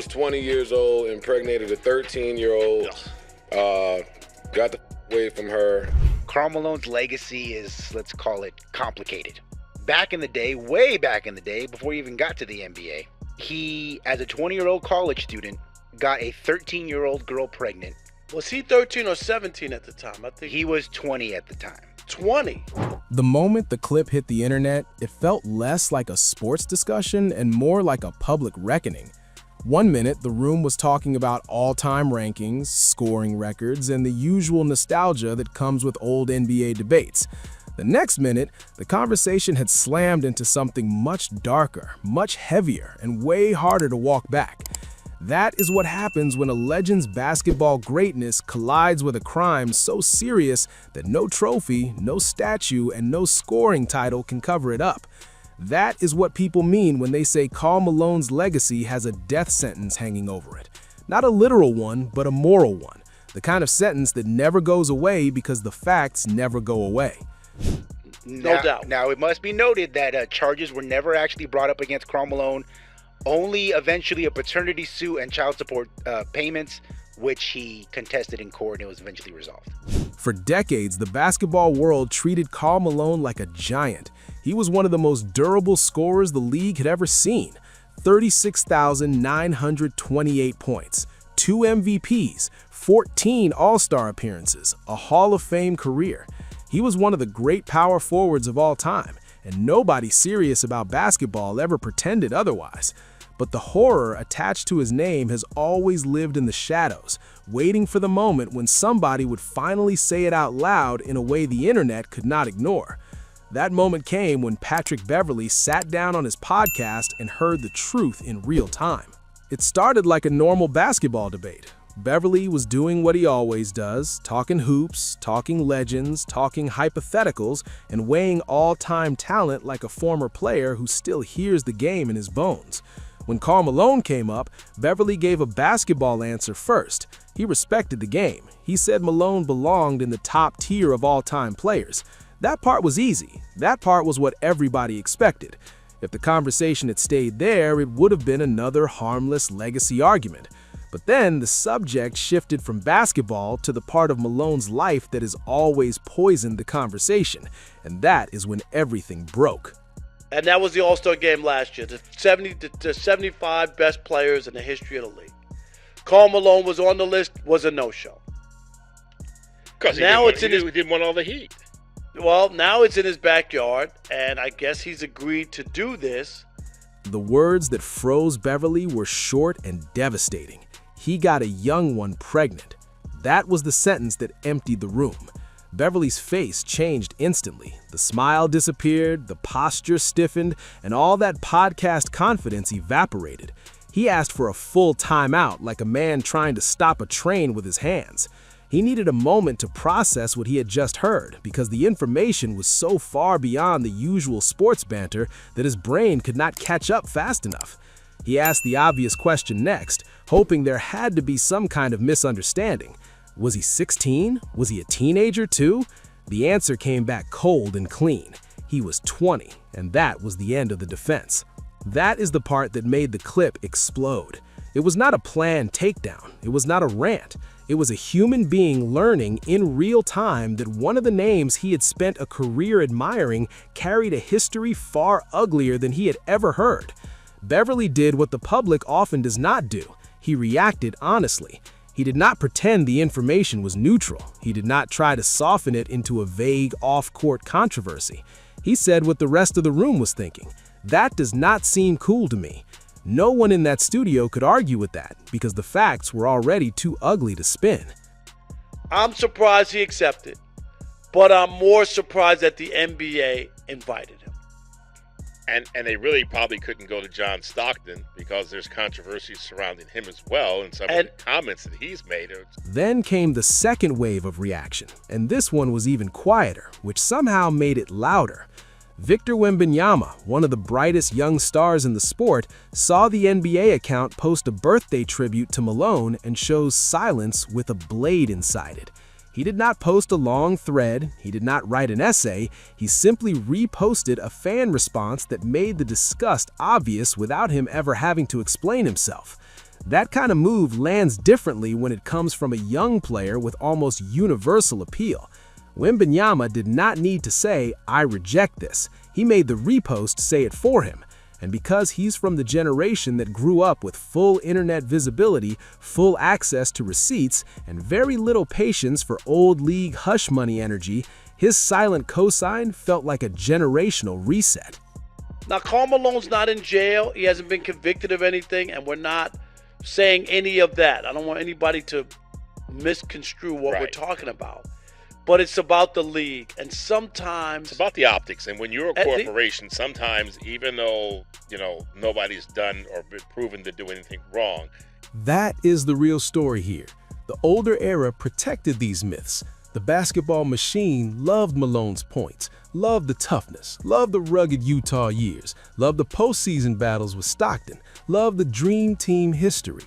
was 20 years old, impregnated a 13-year-old, got the away from her. Karl Malone's legacy is, let's call it, complicated. Back in the day, way back in the day, before he even got to the NBA, he, as a 20-year-old college student, got a 13-year-old girl pregnant. Was he 13 or 17 at the time? I think He was 20 at the time. 20. The moment the clip hit the internet, it felt less like a sports discussion and more like a public reckoning. One minute, the room was talking about all-time rankings, scoring records, and the usual nostalgia that comes with old NBA debates. The next minute, the conversation had slammed into something much darker, much heavier, and way harder to walk back. That is what happens when a legend's basketball greatness collides with a crime so serious that no trophy, no statue, and no scoring title can cover it up. That is what people mean when they say Karl Malone's legacy has a death sentence hanging over it. Not a literal one, but a moral one. The kind of sentence that never goes away because the facts never go away. No doubt. Now, it must be noted that charges were never actually brought up against Karl Malone. Only eventually a paternity suit and child support payments, which he contested in court, and it was eventually resolved. For decades, the basketball world treated Karl Malone like a giant. He was one of the most durable scorers the league had ever seen. 36,928 points, 2 MVPs, 14 All-Star appearances, a Hall of Fame career. He was one of the great power forwards of all time, and nobody serious about basketball ever pretended otherwise. But the horror attached to his name has always lived in the shadows, waiting for the moment when somebody would finally say it out loud in a way the internet could not ignore. That moment came when Patrick Beverley sat down on his podcast and heard the truth in real time. It started like a normal basketball debate. Beverley was doing what he always does, talking hoops, talking legends, talking hypotheticals, and weighing all-time talent like a former player who still hears the game in his bones. When Karl Malone came up, Beverley gave a basketball answer first. He respected the game. He said Malone belonged in the top tier of all-time players. That part was easy. That part was what everybody expected. If the conversation had stayed there, it would have been another harmless legacy argument. But then the subject shifted from basketball to the part of Malone's life that has always poisoned the conversation, and that is when everything broke. And that was the All-Star game last year. The 75 best players in the history of the league. Karl Malone was on the list, was a no-show. Because he didn't want all the heat. Well, now it's in his backyard, and I guess he's agreed to do this. The words that froze Beverley were short and devastating. He got a young one pregnant. That was the sentence that emptied the room. Beverley's face changed instantly. The smile disappeared, the posture stiffened, and all that podcast confidence evaporated. He asked for a full timeout like a man trying to stop a train with his hands. He needed a moment to process what he had just heard because the information was so far beyond the usual sports banter that his brain could not catch up fast enough. He asked the obvious question next, hoping there had to be some kind of misunderstanding. Was he 16? Was he a teenager too? The answer came back cold and clean. He was 20, and that was the end of the defense. That is the part that made the clip explode. It was not a planned takedown. It was not a rant. It was a human being learning in real time that one of the names he had spent a career admiring carried a history far uglier than he had ever heard. Beverley did what the public often does not do. He reacted honestly. He did not pretend the information was neutral. He did not try to soften it into a vague off-court controversy. He said what the rest of the room was thinking. That does not seem cool to me. No one in that studio could argue with that because the facts were already too ugly to spin. I'm surprised he accepted, but I'm more surprised that the NBA invited him. And they really probably couldn't go to John Stockton because there's controversy surrounding him as well and some of the comments that he's made. Then came the second wave of reaction, and this one was even quieter, which somehow made it louder. Victor Wembanyama, one of the brightest young stars in the sport, saw the NBA account post a birthday tribute to Malone and chose silence with a blade inside it. He did not post a long thread, he did not write an essay, he simply reposted a fan response that made the disgust obvious without him ever having to explain himself. That kind of move lands differently when it comes from a young player with almost universal appeal. Wembanyama did not need to say, "I reject this." He made the repost say it for him. And because he's from the generation that grew up with full internet visibility, full access to receipts, and very little patience for old league hush money energy, his silent cosign felt like a generational reset. Now, Karl Malone's not in jail. He hasn't been convicted of anything, and we're not saying any of that. I don't want anybody to misconstrue what we're talking about. But it's about the league, and sometimes it's about the optics. And when you're a corporation, sometimes even though nobody's done or been proven to do anything wrong, that is the real story here. The older era protected these myths. The basketball machine loved Malone's points, loved the toughness, loved the rugged Utah years, loved the postseason battles with Stockton, loved the dream team history.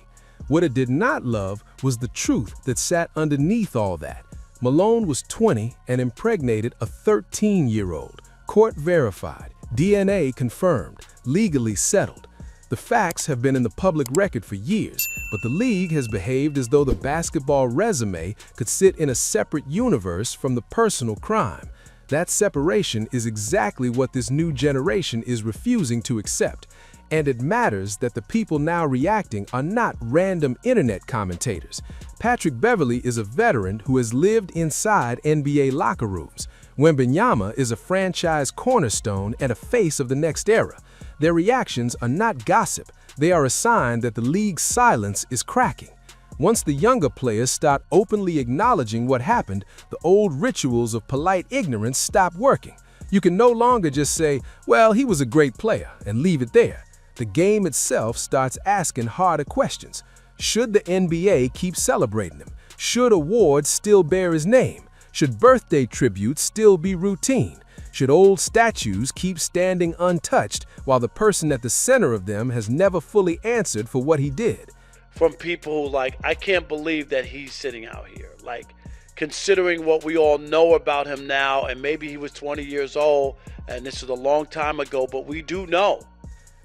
What it did not love was the truth that sat underneath all that. Malone was 20 and impregnated a 13-year-old, court verified, DNA confirmed, legally settled. The facts have been in the public record for years, but the league has behaved as though the basketball resume could sit in a separate universe from the personal crime. That separation is exactly what this new generation is refusing to accept. And it matters that the people now reacting are not random internet commentators. Patrick Beverley is a veteran who has lived inside NBA locker rooms. Wembanyama is a franchise cornerstone and a face of the next era. Their reactions are not gossip. They are a sign that the league's silence is cracking. Once the younger players start openly acknowledging what happened, the old rituals of polite ignorance stop working. You can no longer just say, "Well, he was a great player," and leave it there. The game itself starts asking harder questions. Should the NBA keep celebrating him? Should awards still bear his name? Should birthday tributes still be routine? Should old statues keep standing untouched while the person at the center of them has never fully answered for what he did? From people like, I can't believe that he's sitting out here. Like, considering what we all know about him now, and maybe he was 20 years old, and this is a long time ago, but we do know.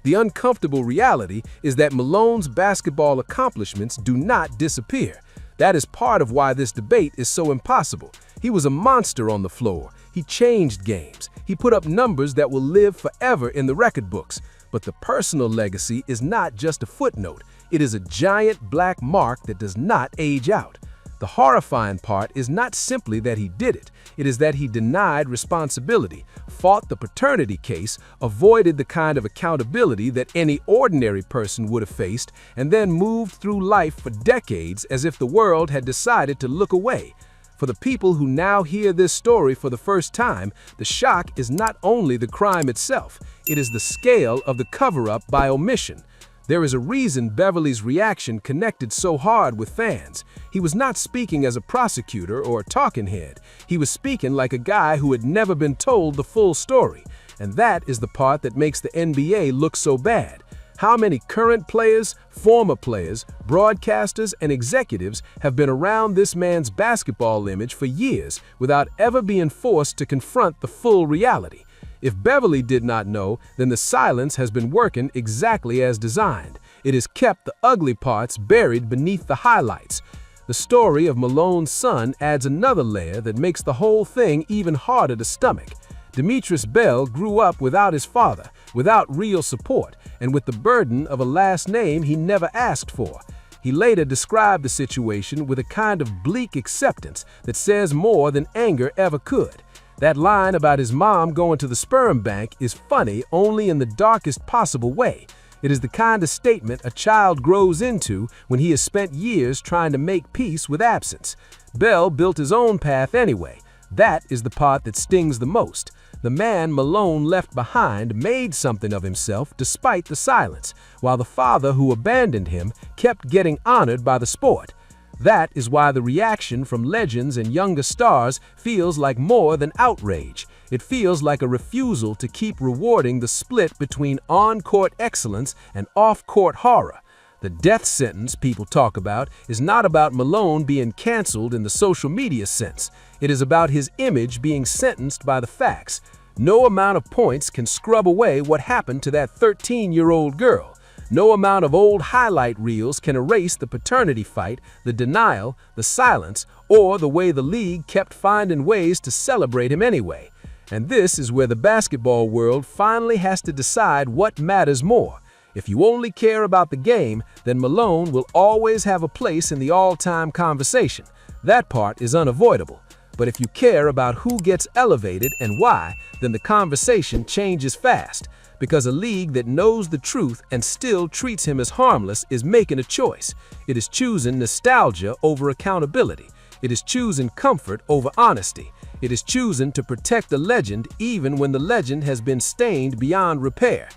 The uncomfortable reality is that Malone's basketball accomplishments do not disappear. That is part of why this debate is so impossible. He was a monster on the floor. He changed games. He put up numbers that will live forever in the record books. But the personal legacy is not just a footnote. It is a giant black mark that does not age out. The horrifying part is not simply that he did it. It is that he denied responsibility, fought the paternity case, avoided the kind of accountability that any ordinary person would have faced, and then moved through life for decades as if the world had decided to look away. For the people who now hear this story for the first time, the shock is not only the crime itself, it is the scale of the cover-up by omission. There is a reason Beverley's reaction connected so hard with fans. He was not speaking as a prosecutor or a talking head. He was speaking like a guy who had never been told the full story. And that is the part that makes the NBA look so bad. How many current players, former players, broadcasters, and executives have been around this man's basketball image for years without ever being forced to confront the full reality? If Beverley did not know, then the silence has been working exactly as designed. It has kept the ugly parts buried beneath the highlights. The story of Malone's son adds another layer that makes the whole thing even harder to stomach. Demetrius Bell grew up without his father, without real support, and with the burden of a last name he never asked for. He later described the situation with a kind of bleak acceptance that says more than anger ever could. That line about his mom going to the sperm bank is funny only in the darkest possible way. It is the kind of statement a child grows into when he has spent years trying to make peace with absence. Bell built his own path anyway. That is the part that stings the most. The man Malone left behind made something of himself despite the silence, while the father who abandoned him kept getting honored by the sport. That is why the reaction from legends and younger stars feels like more than outrage. It feels like a refusal to keep rewarding the split between on-court excellence and off-court horror. The death sentence people talk about is not about Malone being canceled in the social media sense. It is about his image being sentenced by the facts. No amount of points can scrub away what happened to that 13-year-old girl. No amount of old highlight reels can erase the paternity fight, the denial, the silence, or the way the league kept finding ways to celebrate him anyway. And this is where the basketball world finally has to decide what matters more. If you only care about the game, then Malone will always have a place in the all-time conversation. That part is unavoidable. But if you care about who gets elevated and why, then the conversation changes fast. Because a league that knows the truth and still treats him as harmless is making a choice. It is choosing nostalgia over accountability. It is choosing comfort over honesty. It is choosing to protect the legend even when the legend has been stained beyond repair.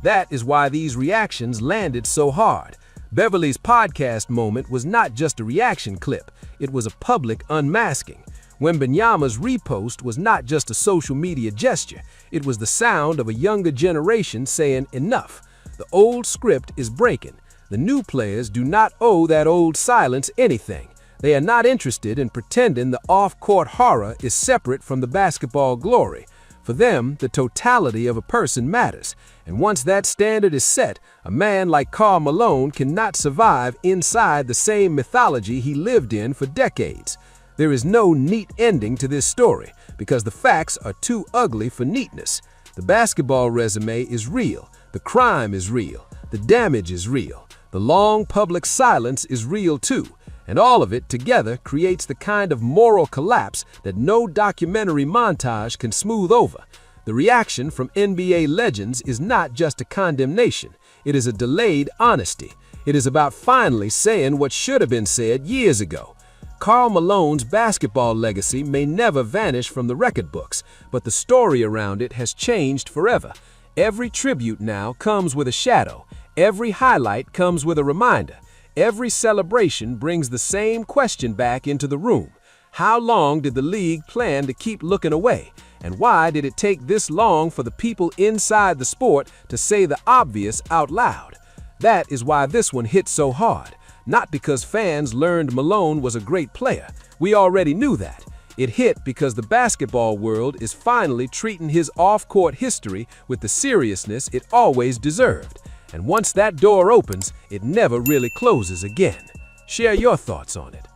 That is why these reactions landed so hard. Beverley's podcast moment was not just a reaction clip, it was a public unmasking. Wembanyama's repost was not just a social media gesture, it was the sound of a younger generation saying enough. The old script is breaking. The new players do not owe that old silence anything. They are not interested in pretending the off-court horror is separate from the basketball glory. For them, the totality of a person matters. And once that standard is set, a man like Karl Malone cannot survive inside the same mythology he lived in for decades. There is no neat ending to this story because the facts are too ugly for neatness. The basketball resume is real. The crime is real. The damage is real. The long public silence is real too. And all of it together creates the kind of moral collapse that no documentary montage can smooth over. The reaction from NBA legends is not just a condemnation. It is a delayed honesty. It is about finally saying what should have been said years ago. Karl Malone's basketball legacy may never vanish from the record books, but the story around it has changed forever. Every tribute now comes with a shadow. Every highlight comes with a reminder. Every celebration brings the same question back into the room. How long did the league plan to keep looking away? And why did it take this long for the people inside the sport to say the obvious out loud? That is why this one hit so hard. Not because fans learned Malone was a great player. We already knew that. It hit because the basketball world is finally treating his off-court history with the seriousness it always deserved. And once that door opens, it never really closes again. Share your thoughts on it.